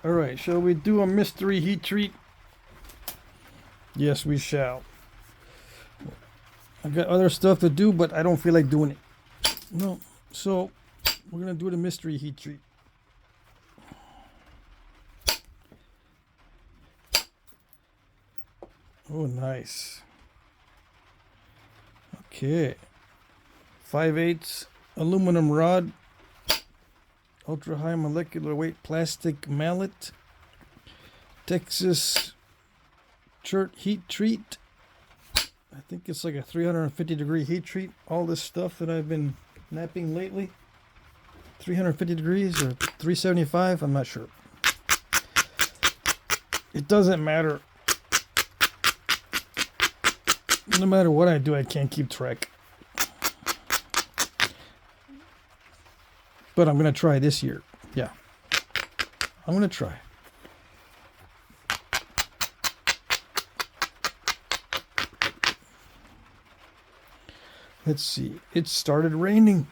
Alright, shall we do a mystery heat treat? Yes, we shall. I got other stuff to do, but I don't feel like doing it. No, so we're gonna do the mystery heat treat. Oh, nice. Okay. 5/8 aluminum rod. Ultra high molecular weight plastic mallet. Texas chert heat treat. I think it's like a 350-degree heat treat. All this stuff that I've been knapping lately. 350 degrees or 375, I'm not sure. It doesn't matter. No matter what I do, I can't keep track. But I'm going to try this year. Yeah. I'm going to try. Let's see. It started raining.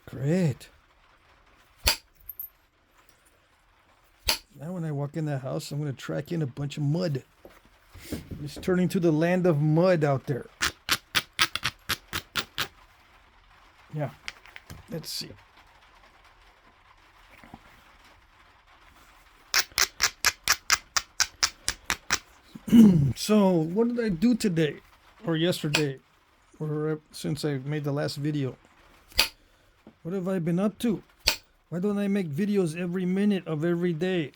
Great. Now when I walk in the house, I'm going to track in a bunch of mud. It's turning to the land of mud out there. Yeah. Let's see. So, what did I do today? Or yesterday? Or since I made the last video? What have I been up to? Why don't I make videos every minute of every day?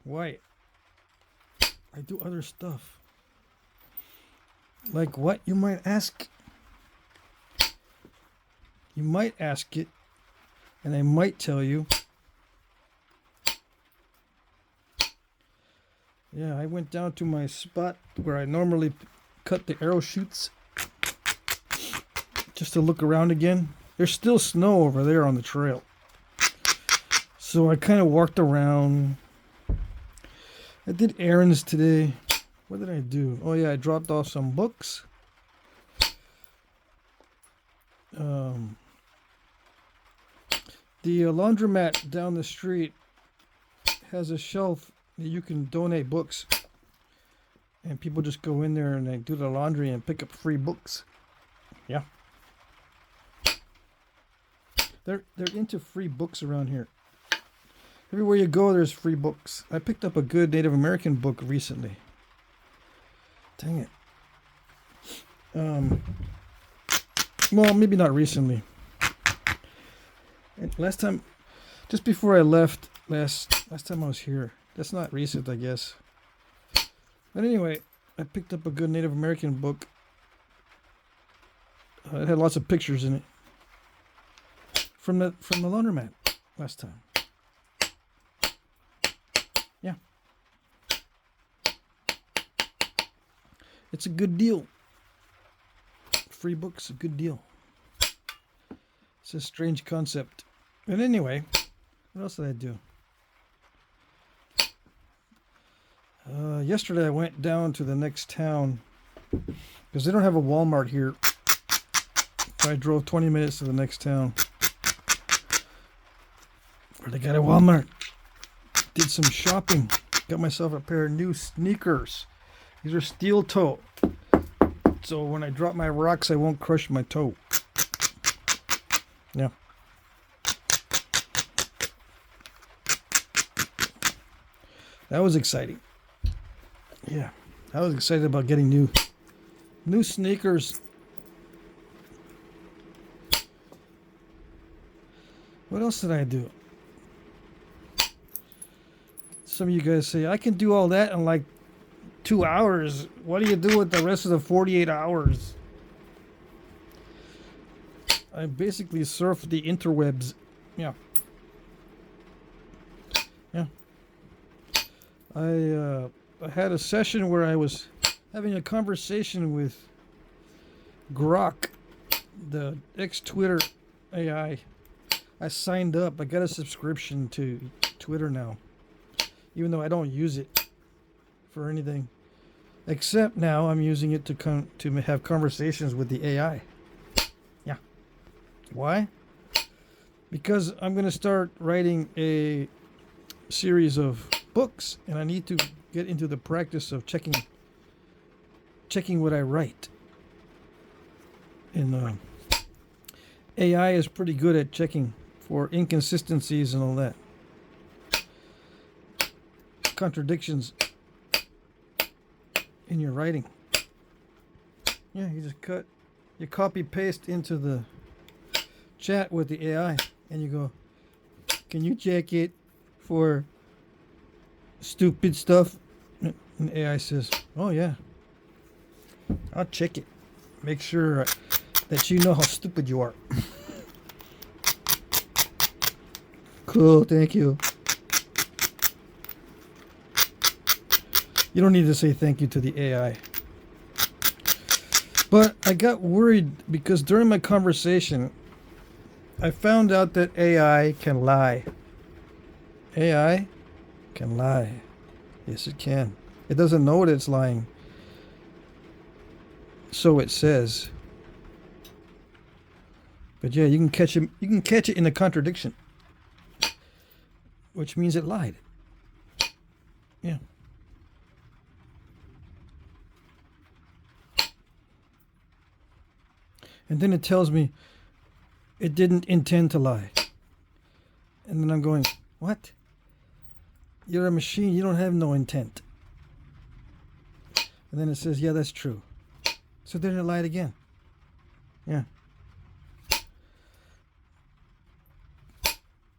Why? I do other stuff. Like what, you might ask? You might ask it, and I might tell you. Yeah, I went down to my spot where I normally cut the arrow shoots just to look around again. There's still snow over there on the trail. So I kind of walked around. I did errands today. What did I do? Oh yeah, I dropped off some books. The laundromat down the street has a shelf that you can donate books. And people just go in there and they do the laundry and pick up free books. Yeah. They're into free books around here. Everywhere you go, there's free books. I picked up a good Native American book recently. Dang it. Well, maybe not recently. And last time, just before I left, last time I was here. That's not recent, I guess. But anyway, I picked up a good Native American book. It had lots of pictures in it. From the laundromat last time. Yeah. It's a good deal. Free books, a good deal. It's a strange concept. And anyway, what else did I do? Yesterday I went down to the next town because they don't have a Walmart here. I drove 20 minutes to the next town where they got a Walmart. Did some shopping. Got myself a pair of new sneakers. These are steel toe. So when I drop my rocks, I won't crush my toe. Yeah. That was exciting. Yeah. I was excited about getting new sneakers. What else did I do? Some of you guys say, I can do all that in like 2 hours. What do you do with the rest of the 48 hours? I basically surf the interwebs. Yeah. Yeah. I had a session where I was having a conversation with Grok, the ex-Twitter AI. I signed up. I got a subscription to Twitter now, even though I don't use it for anything. Except now I'm using it to have conversations with the AI. Yeah. Why? Because I'm going to start writing a series of books, and I need to get into the practice of checking what I write. And AI is pretty good at checking for inconsistencies and all that. Contradictions in your writing. Yeah, you copy paste into the chat with the AI and you go, can you check it for stupid stuff? And the AI says, oh yeah, I'll check it. Make sure that you know how stupid you are. Cool, thank you. You don't need to say thank you to the AI. But I got worried because during my conversation, I found out that AI can lie. AI can lie. Yes, it can. It doesn't know what it's lying. So it says. But yeah, you can catch it. You can catch it in a contradiction, which means it lied. Yeah. And then it tells me it didn't intend to lie. And then I'm going, what? You're a machine. You don't have no intent. And then it says, yeah, that's true. So then it lied again. Yeah.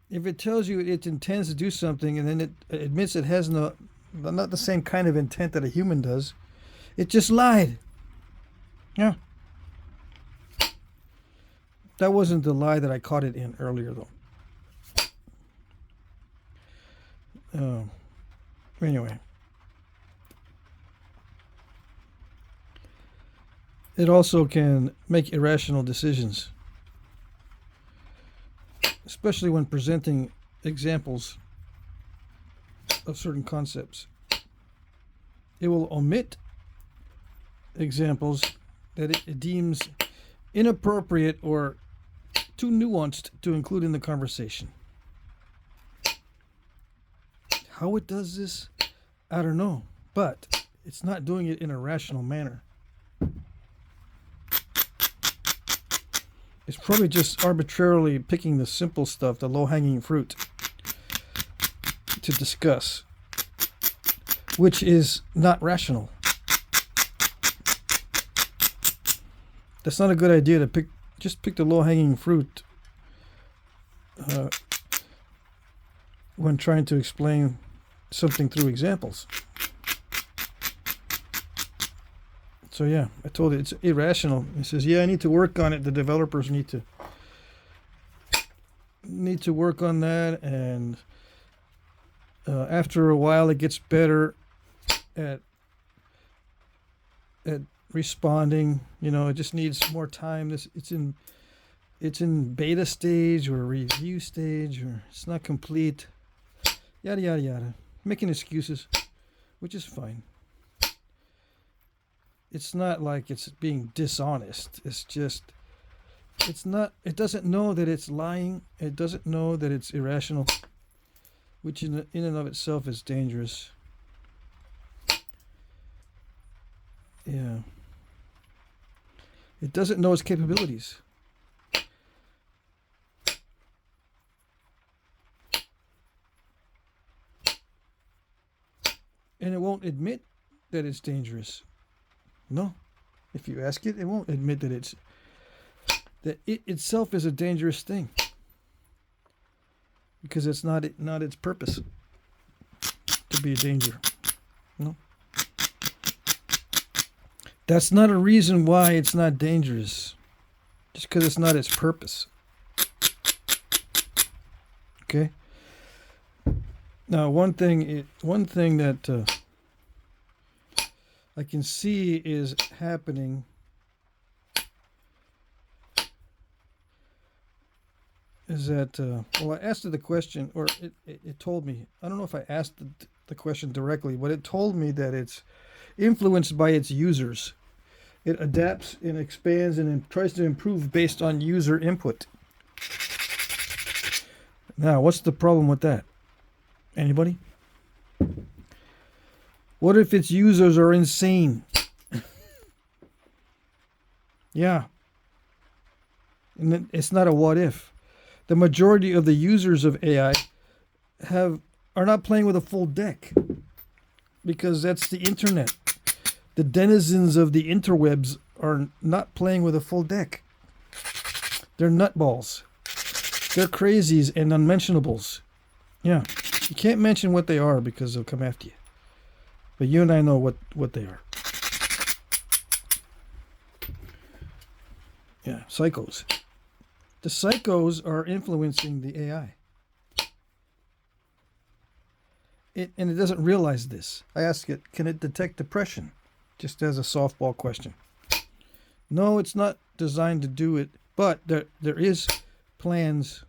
If it tells you it intends to do something and then it admits it has not the same kind of intent that a human does, it just lied. Yeah. That wasn't the lie that I caught it in earlier, though. Anyway. It also can make irrational decisions, especially when presenting examples of certain concepts. It will omit examples that it deems inappropriate or too nuanced to include in the conversation. How it does this, I don't know, but it's not doing it in a rational manner. It's probably just arbitrarily picking the simple stuff, the low-hanging fruit, to discuss, which is not rational. That's not a good idea to pick. Just pick the low-hanging fruit when trying to explain something through examples. So yeah, I told it it's irrational. It says, yeah, I need to work on it. The developers need to work on that, and after a while, it gets better at responding. You know, it just needs more time. It's in beta stage or review stage, or it's not complete. Yada yada yada, making excuses, which is fine. It's not like it's being dishonest. It's just, it's not. It doesn't know that it's lying. It doesn't know that it's irrational, which in and of itself is dangerous. Yeah. It doesn't know its capabilities. And it won't admit that it's dangerous. No. If you ask it, it won't admit that it itself is a dangerous thing. Because it's not its purpose to be a danger. No. That's not a reason why it's not dangerous. Just because it's not its purpose. Okay? Now, one thing that I can see is happening is that, well, I asked it the question, or it told me. I don't know if I asked the question directly, but it told me that it's influenced by its users. It adapts and expands and tries to improve based on user input. Now, what's the problem with that? Anybody? What if its users are insane? Yeah. And it's not a what if. The majority of the users of AI are not playing with a full deck, because that's the internet. The denizens of the interwebs are not playing with a full deck. They're nutballs. They're crazies and unmentionables. Yeah. You can't mention what they are because they'll come after you. But you and I know what they are. Yeah, psychos. The psychos are influencing the AI. And it doesn't realize this. I ask it, can it detect depression? Just as a softball question. No, it's not designed to do it, but there is plans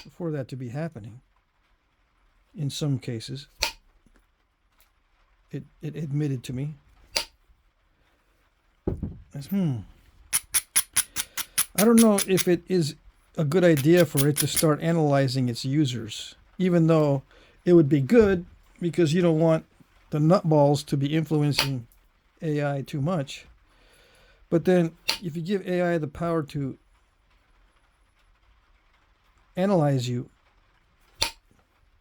for that to be happening. In some cases. It admitted to me. I don't know if it is a good idea for it to start analyzing its users, even though it would be good because you don't want the nutballs to be influencing AI too much. But then if you give AI the power to analyze you,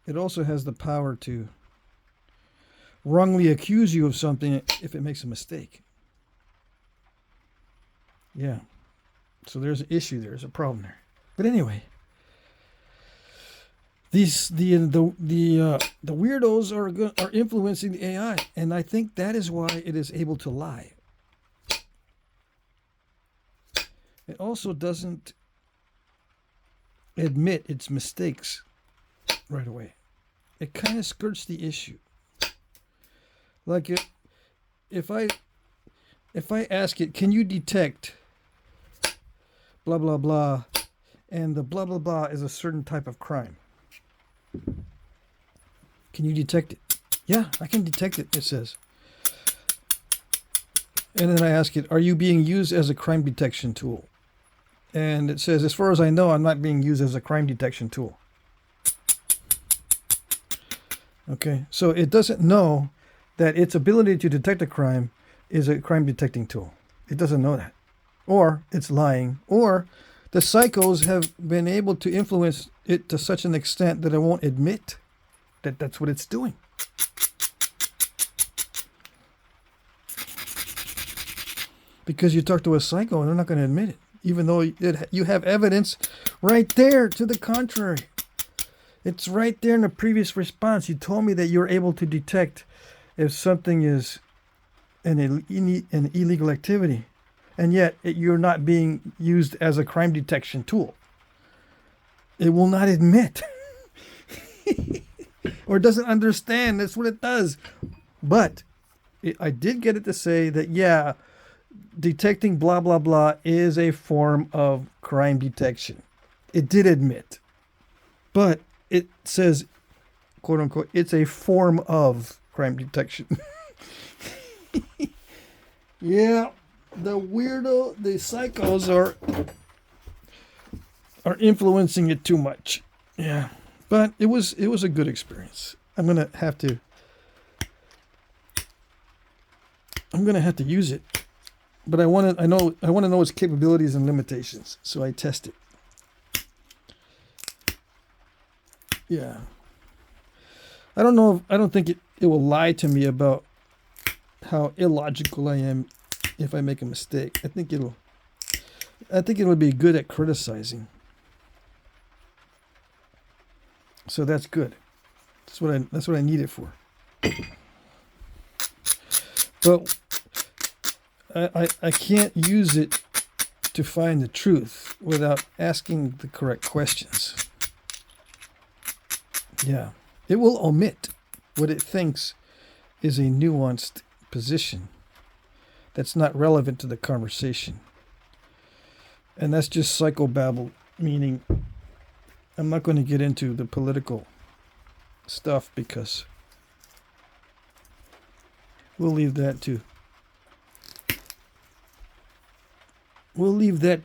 it also has the power to wrongly accuse you of something if it makes a mistake. Yeah. So there's an issue there. There's a problem there. But anyway, the weirdos are influencing the AI, and I think that is why it is able to lie. It also doesn't admit its mistakes right away. It kind of skirts the issue. Like if I ask it, can you detect blah blah blah, and the blah blah blah is a certain type of crime. Can you detect it? Yeah, I can detect it, it says. And then I ask it, are you being used as a crime detection tool? And it says, as far as I know, I'm not being used as a crime detection tool. Okay, so it doesn't know that its ability to detect a crime is a crime detecting tool. It doesn't know that. Or it's lying. Or the psychos have been able to influence it to such an extent that it won't admit that that's what it's doing. Because you talk to a psycho and they're not going to admit it, even though you have evidence right there to the contrary. It's right there in the previous response. You told me that you're able to detect if something is an illegal activity, and yet you're not being used as a crime detection tool. It will not admit or doesn't understand. That's what it does. But I did get it to say that, yeah, detecting blah, blah, blah is a form of crime detection. It did admit. But it says, quote unquote, it's a form of crime detection. Yeah, the psychos are influencing it too much. Yeah, but it was a good experience. I'm gonna have to use it, but I want to know its capabilities and limitations, so I test it. Yeah, I don't think it will lie to me about how illogical I am if I make a mistake. I think it would be good at criticizing. So that's good. That's what I need it for. But I can't use it to find the truth without asking the correct questions. Yeah. It will omit what it thinks is a nuanced position that's not relevant to the conversation. And that's just psychobabble, meaning I'm not going to get into the political stuff because we'll leave that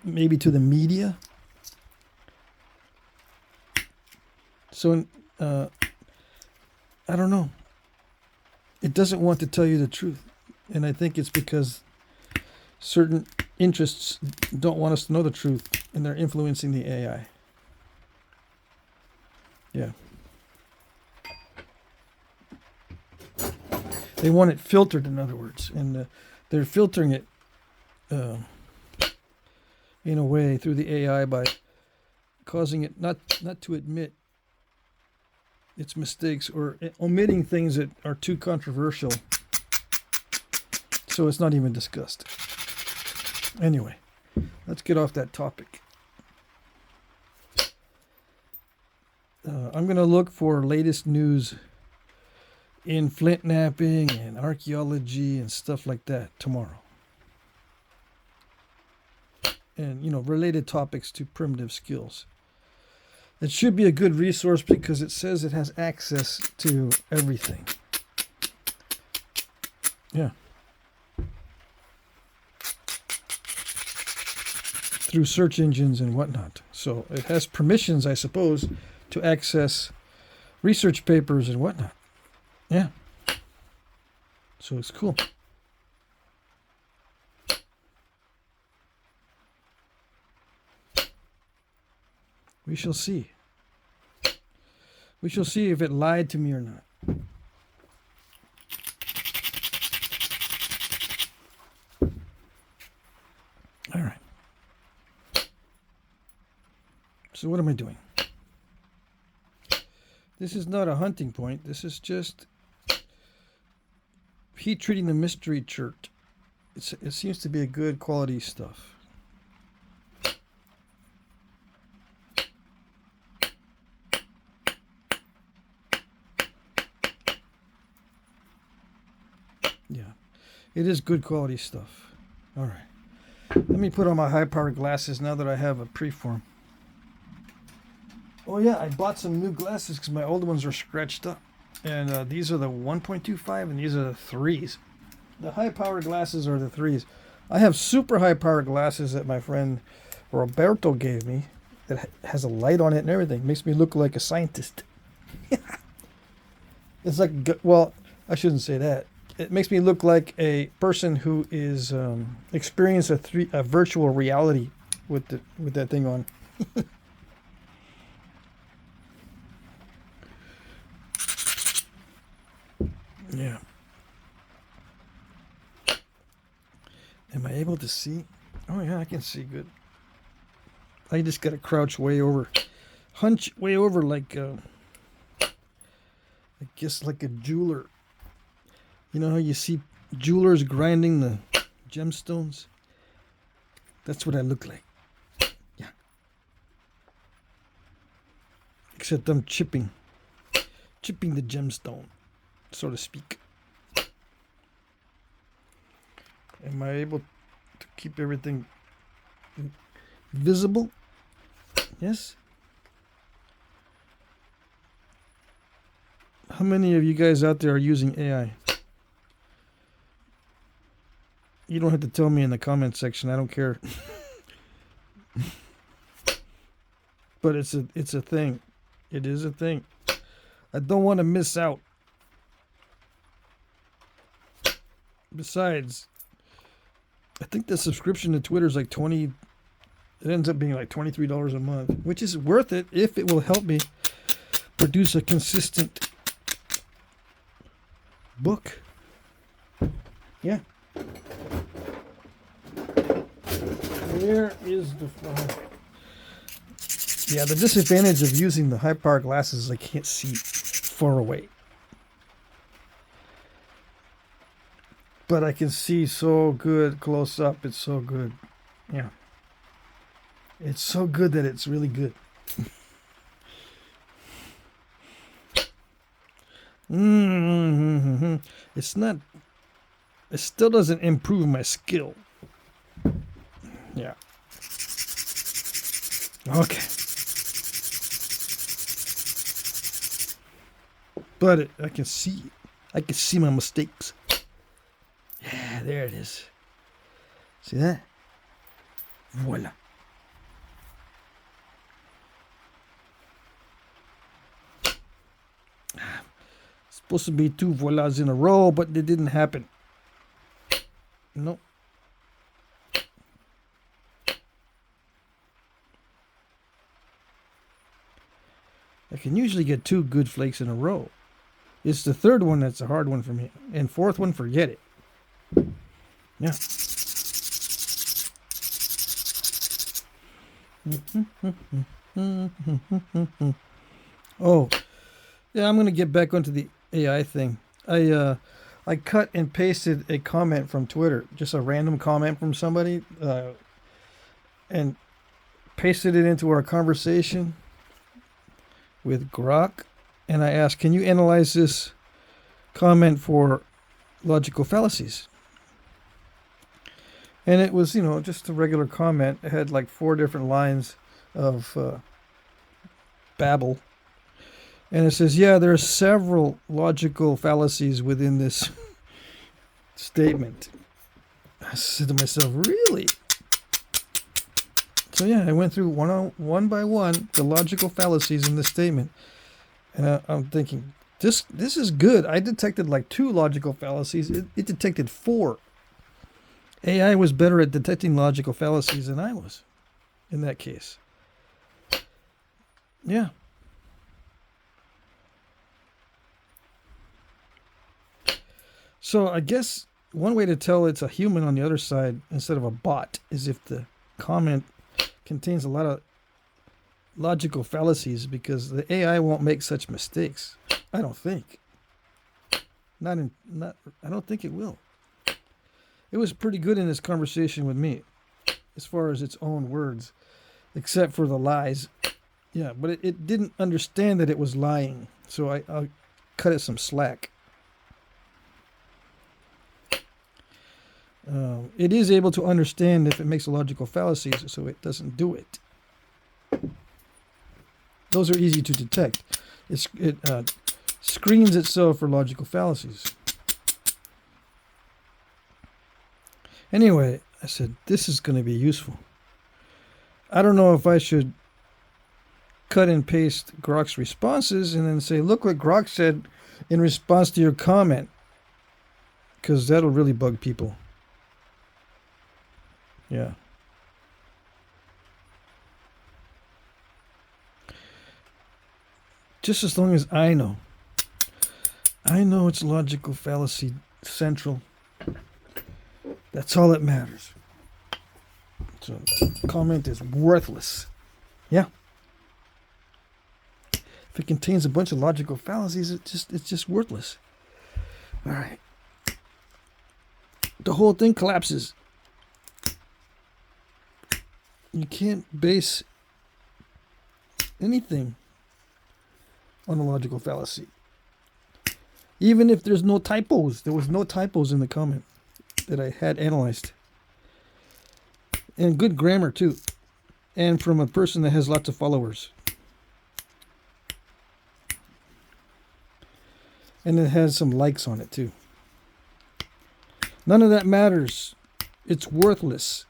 maybe to the media. So, I don't know. It doesn't want to tell you the truth. And I think it's because certain interests don't want us to know the truth, and they're influencing the AI. Yeah. They want it filtered, in other words. And they're filtering it in a way through the AI by causing it not to admit its mistakes or omitting things that are too controversial. So it's not even discussed. Anyway, let's get off that topic. I'm going to look for latest news in Flintknapping and archaeology and stuff like that tomorrow. And, you know, related topics to primitive skills. It should be a good resource because it says it has access to everything. Yeah. Through search engines and whatnot. So it has permissions, I suppose, to access research papers and whatnot. Yeah. So it's cool. We shall see. We shall see if it lied to me or not. All right. So what am I doing? This is not a hunting point. This is just heat treating the mystery chert. It seems to be a good quality stuff. Yeah, it is good quality stuff. All right. Let me put on my high-powered glasses now that I have a preform. Oh yeah, I bought some new glasses because my old ones are scratched up. And these are the 1.25 and these are the 3s. The high-powered glasses are the 3s. I have super high-powered glasses that my friend Roberto gave me that has a light on it and everything. Makes me look like a scientist. It's like, well, I shouldn't say that. It makes me look like a person who is experienced a virtual reality with that thing on. Yeah. Am I able to see? Oh yeah, I can see good. I just gotta crouch way over, hunch way over like, I guess like a jeweler. You know how you see jewelers grinding the gemstones? That's what I look like. Yeah. Except I'm chipping the gemstone, so to speak. Am I able to keep everything visible? Yes. How many of you guys out there are using AI? You don't have to tell me in the comment section. I don't care. But it's a thing. It is a thing. I don't want to miss out. Besides, I think the subscription to Twitter is like 20. It ends up being like $23 a month, which is worth it if it will help me produce a consistent book. Yeah. Where is the file? Yeah, the disadvantage of using the high-power glasses is I can't see far away. But I can see so good close up. It's so good. Yeah. It's so good that it's really good. It's not... It still doesn't improve my skill. Yeah. Okay. But I can see. I can see my mistakes. Yeah, there it is. See that? Voila. Supposed to be 2 voilas in a row, but it didn't happen. Nope. I can usually get 2 good flakes in a row. It's the third one that's a hard one for me. And fourth one, forget it. Yeah. Oh, yeah, I'm going to get back onto the AI thing. I cut and pasted a comment from Twitter, just a random comment from somebody, and pasted it into our conversation with Grok. And I asked, can you analyze this comment for logical fallacies? And it was, just a regular comment. It had like 4 different lines of babble. And it says, yeah, there are several logical fallacies within this statement. I said to myself, really? So yeah, I went through one by one the logical fallacies in this statement. And I'm thinking, this is good. I detected like 2 logical fallacies. It detected 4. AI was better at detecting logical fallacies than I was in that case. Yeah. So I guess one way to tell it's a human on the other side instead of a bot is if the comment contains a lot of logical fallacies, because the AI won't make such mistakes. I don't think. I don't think it will. It was pretty good in this conversation with me, as far as its own words, except for the lies. Yeah, but it didn't understand that it was lying, so I'll cut it some slack. It is able to understand if it makes logical fallacies, so it doesn't do it. Those are easy to detect. It screens itself for logical fallacies. Anyway, I said, this is going to be useful. I don't know if I should cut and paste Grok's responses and then say, look what Grok said in response to your comment, because that'll really bug people. Yeah. Just as long as I know it's logical fallacy central. That's all that matters. So comment is worthless. Yeah. If it contains a bunch of logical fallacies, it's just worthless. All right. The whole thing collapses. You can't base anything on a logical fallacy. Even if there's no typos. There was no typos in the comment that I had analyzed. And good grammar too. And from a person that has lots of followers. And it has some likes on it too. None of that matters. It's worthless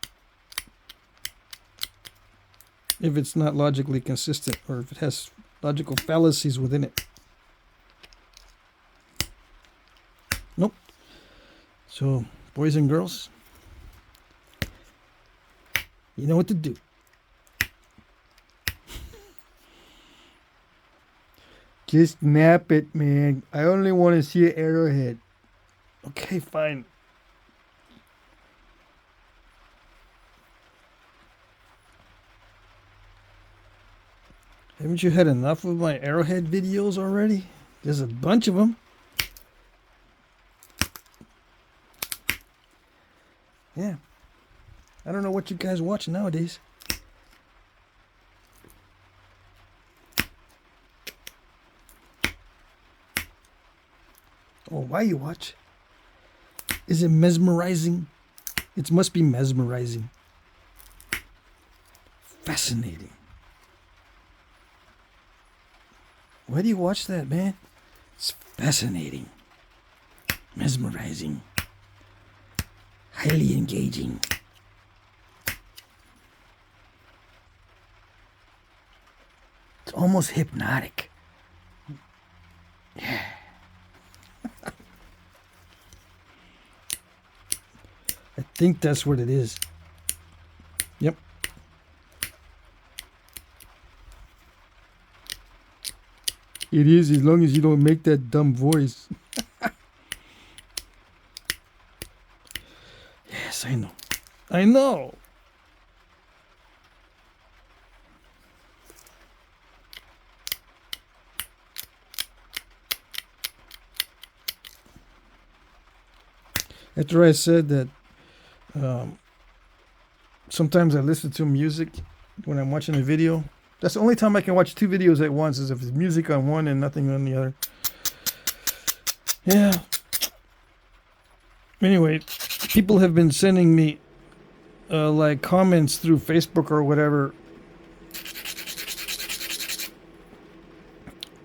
if it's not logically consistent, or if it has logical fallacies within it. Nope. So, boys and girls, you know what to do. Just nap it, man. I only want to see an arrowhead. Okay, fine. Haven't you had enough of my arrowhead videos already? There's a bunch of them. Yeah. I don't know what you guys watch nowadays. Oh, why you watch? Is it mesmerizing? It must be mesmerizing. Fascinating. Why do you watch that, man? It's fascinating. Mesmerizing. Highly engaging. It's almost hypnotic. Yeah. think that's what it is. Yep. It is, as long as you don't make that dumb voice. Yes, I know. I know. After I said that sometimes I listen to music when I'm watching a video. That's the only time I can watch two videos at once, is if it's music on one and nothing on the other. Yeah. Anyway, people have been sending me like comments through Facebook or whatever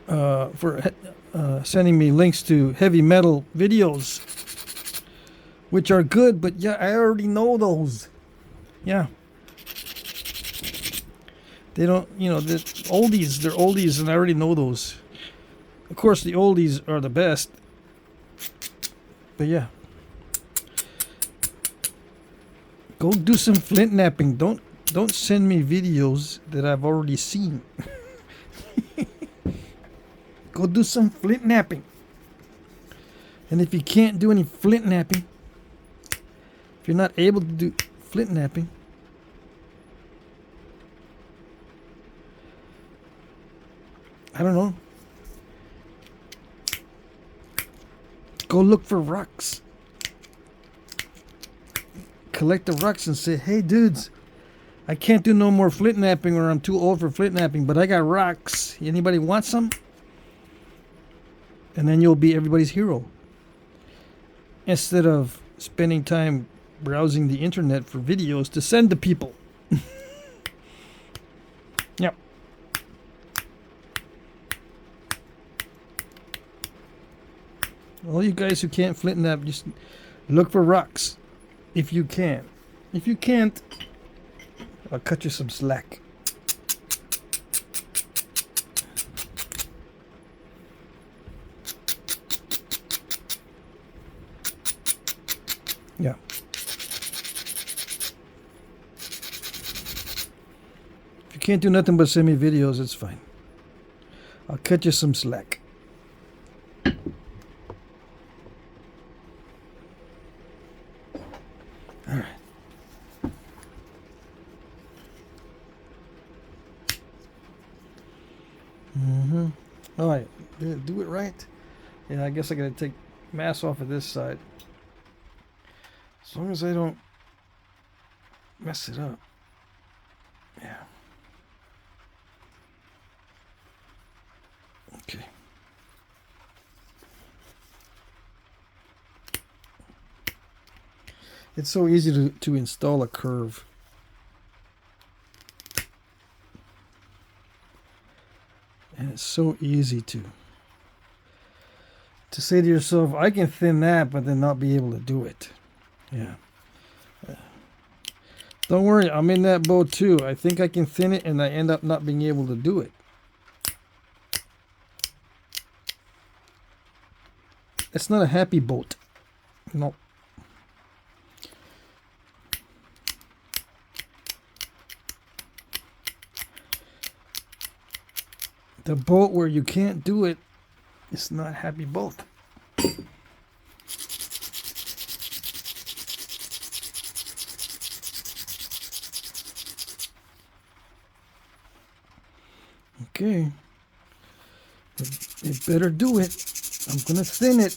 for sending me links to heavy metal videos, which are good, but yeah, I already know those. Yeah. They don't, you know, they're oldies, and I already know those. Of course, the oldies are the best. But yeah. Go do some Flintknapping. Don't send me videos that I've already seen. Go do some Flintknapping. And if you can't do any Flintknapping, if you're not able to do Flintknapping, I don't know. Go look for rocks. Collect the rocks and say, hey dudes, I can't do no more Flintknapping, or I'm too old for Flintknapping, but I got rocks. Anybody want some? And then you'll be everybody's hero. Instead of spending time browsing the internet for videos to send to people. Yep. All you guys who can't Flintknap, just look for rocks. If you can. If you can't, I'll cut you some slack. Yeah. If you can't do nothing but send me videos, it's fine. I'll cut you some slack. Alright. Alright. Did it do it right? Yeah, I guess I gotta take mass off of this side. As long as I don't mess it up. Yeah. Okay. It's so easy to install a curve. And it's so easy to say to yourself, I can thin that, but then not be able to do it. Yeah. Don't worry, I'm in that boat too. I think I can thin it, and I end up not being able to do it. It's not a happy boat. No. The boat where you can't do it, it's not a happy boat. Okay. It better do it. I'm gonna thin it.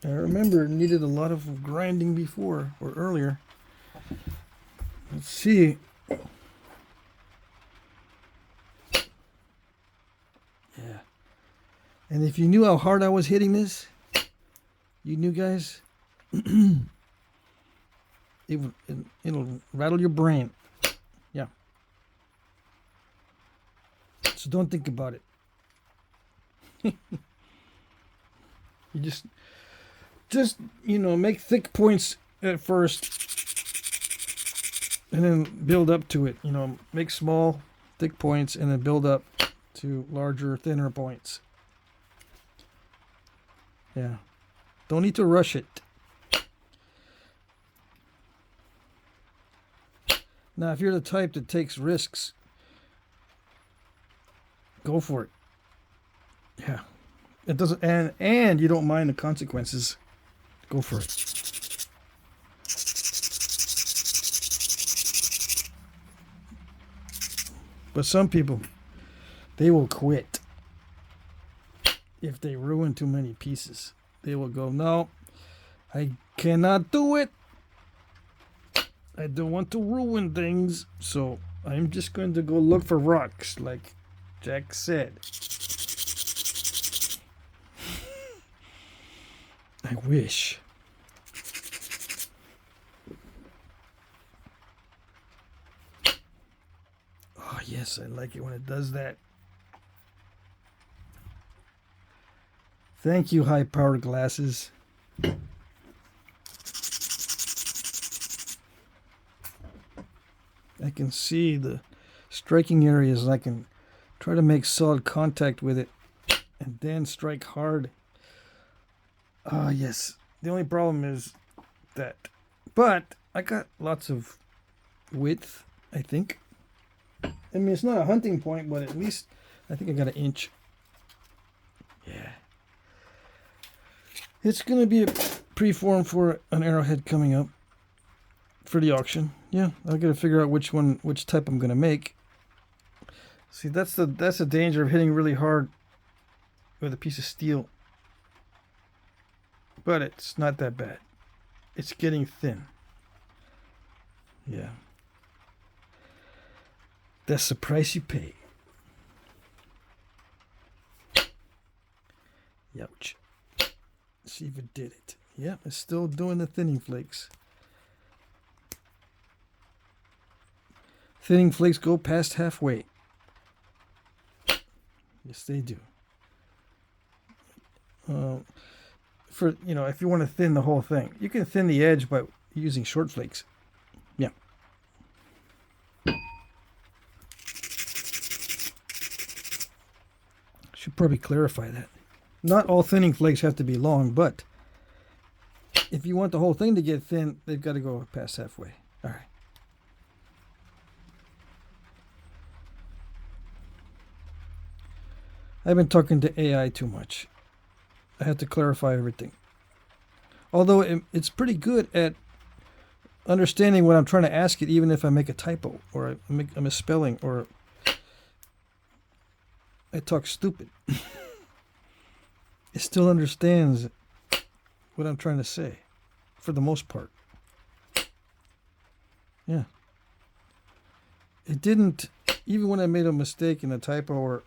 I remember it needed a lot of grinding before, or earlier. Let's see. Yeah. And if you knew how hard I was hitting this, you knew, guys, it'll rattle your brain. Yeah. So don't think about it. You just you know, make thick points at first, and then build up to it. You know, make small, thick points, and then build up to larger, thinner points. Yeah. Don't need to rush it. Now, if you're the type that takes risks, go for it. Yeah. It doesn't, and you don't mind the consequences. Go for it. But some people, they will quit if they ruin too many pieces. They will go, no, I cannot do it. I don't want to ruin things, so I'm just going to go look for rocks, like Jack said. I wish. Oh, yes, I like it when it does that. Thank you, high-powered glasses. I can see the striking areas. I can try to make solid contact with it and then strike hard. Ah, yes. The only problem is that. But I got lots of width, I think. I mean, it's not a hunting point, but at least I think I got an inch. Yeah. It's going to be a preform for an arrowhead coming up for the auction. Yeah, I got to figure out which type I'm going to make. See, that's the danger of hitting really hard with a piece of steel. But it's not that bad. It's getting thin. Yeah. That's the price you pay. Ouch. See if it did it. Yeah, it's still doing the thinning flakes. Thinning flakes go past halfway. Yes, they do. For if you want to thin the whole thing, you can thin the edge by using short flakes. Yeah. Should probably clarify that. Not all thinning flakes have to be long, but if you want the whole thing to get thin, they've got to go past halfway. All right. I've been talking to AI too much. I have to clarify everything. Although it's pretty good at understanding what I'm trying to ask it, even if I make a typo or I make a misspelling or I talk stupid. It still understands what I'm trying to say, for the most part. Yeah. It didn't, even when I made a mistake in a typo or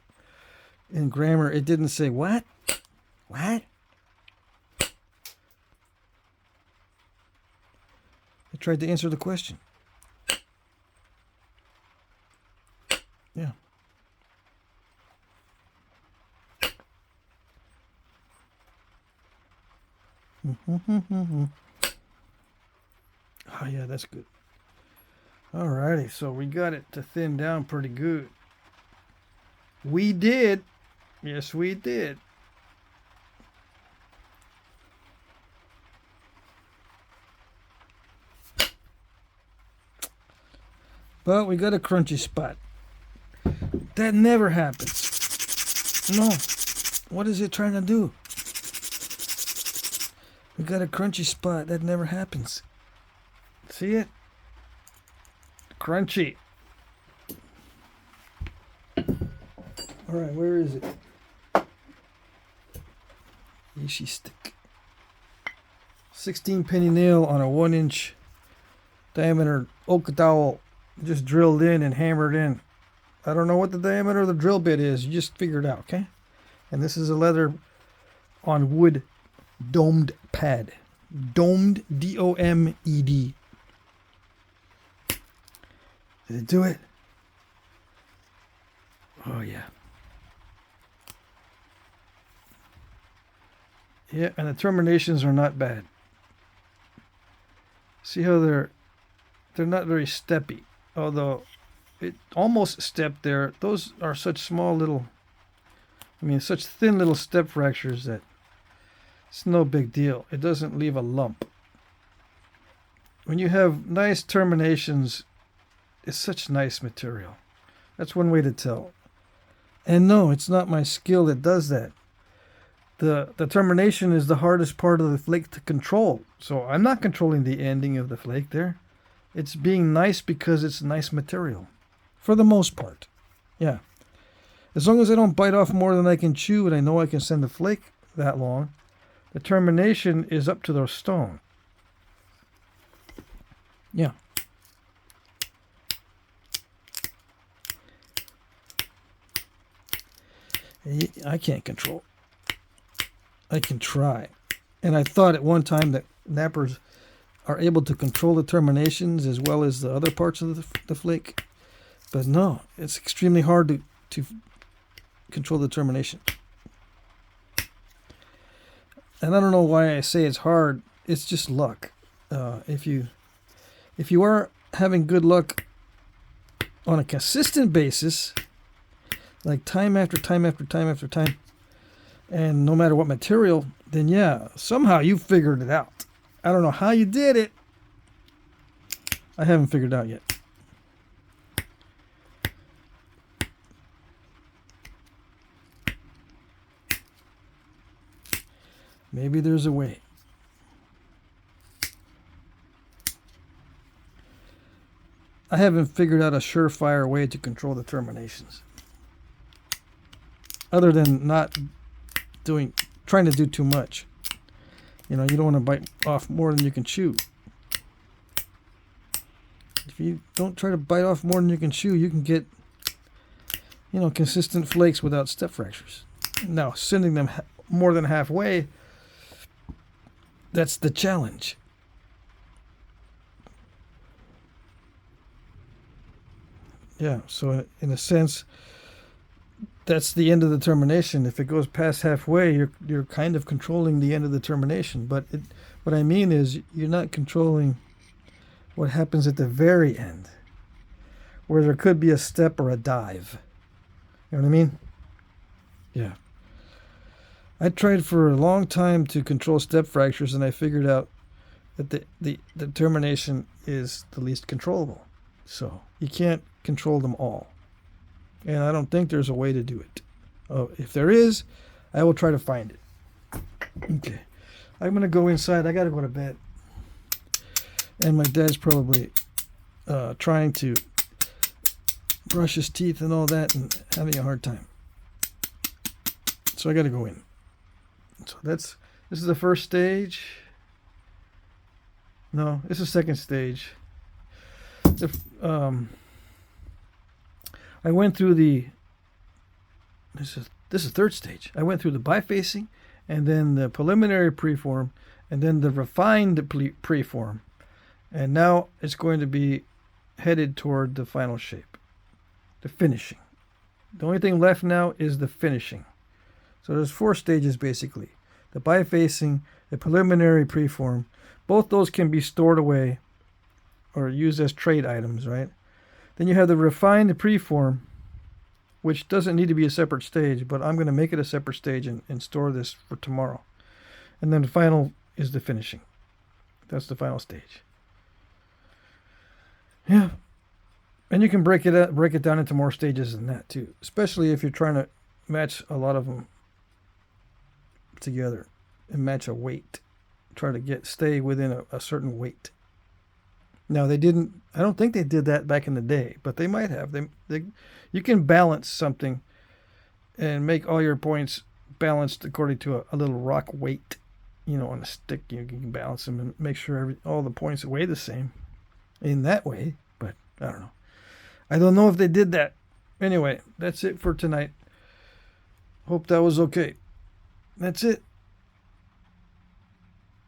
in grammar, it didn't say, what? What? I tried to answer the question. Yeah. Oh, yeah, that's good. Alrighty, so we got it to thin down pretty good. We did. Yes, we did. But we got a crunchy spot. That never happens. No. What is it trying to do? We got a crunchy spot. That never happens. See it? Crunchy. Alright, where is it? Ishi stick. 16 penny nail on a 1-inch diameter oak dowel. Just drilled in and hammered in. I don't know what the diameter of the drill bit is. You just figure it out, okay? And this is a leather on wood domed pad. Domed, D-O-M-E-D. Did it do it? Oh, yeah. Yeah, and the terminations are not bad. See how they're not very steppy. Although it almost stepped there. Those are such small little, such thin little step fractures that it's no big deal. It doesn't leave a lump. When you have nice terminations, is such nice material. That's one way to tell. And no, it's not my skill that does that. The termination is the hardest part of the flake to control. So I'm not controlling the ending of the flake there. It's being nice because it's nice material. For the most part. Yeah. As long as I don't bite off more than I can chew and I know I can send the flake that long, the termination is up to the stone. Yeah. I can't control. I can try. And I thought at one time that knappers are able to control the terminations as well as the other parts of the flake. But no, it's extremely hard to control the termination. And I don't know why I say it's hard. It's just luck. If you are having good luck on a consistent basis, like time after time after time after time, and no matter what material, then yeah, somehow you figured it out. I don't know how you did it. I haven't figured it out yet. Maybe there's a way. I haven't figured out a surefire way to control the terminations. Other than not trying to do too much. You know, you don't want to bite off more than you can chew. If you don't try to bite off more than you can chew, you can get, you know, consistent flakes without step fractures. Now, sending them more than halfway, that's the challenge. Yeah, so in a sense, that's the end of the termination. If it goes past halfway, you're kind of controlling the end of the termination. But what I mean is you're not controlling what happens at the very end, where there could be a step or a dive. You know what I mean? Yeah. I tried for a long time to control step fractures, and I figured out that the termination is the least controllable. So you can't control them all. And I don't think there's a way to do it. If there is, I will try to find it. Okay. I'm going to go inside. I got to go to bed. And my dad's probably trying to brush his teeth and all that and having a hard time. So I got to go in. So this is the first stage. No, this is the second stage. I went through this is third stage. I went through the bifacing, and then the preliminary preform, and then the refined preform, and now it's going to be headed toward the final shape, the finishing. The only thing left now is the finishing. So there's 4 stages basically: the bifacing, the preliminary preform. Both those can be stored away or used as trade items, right? Then you have the refined preform, which doesn't need to be a separate stage, but I'm going to make it a separate stage and store this for tomorrow. And then the final is the finishing. That's the final stage. Yeah. And you can break it down into more stages than that too, especially if you're trying to match a lot of them together and match a weight. Try to stay within a certain weight. Now I don't think they did that back in the day, but they might have. You can balance something and make all your points balanced according to a little rock weight, you know, on a stick. You can balance them and make sure all the points weigh the same in that way, but I don't know. I don't know if they did that. Anyway, that's it for tonight. Hope that was okay. That's it.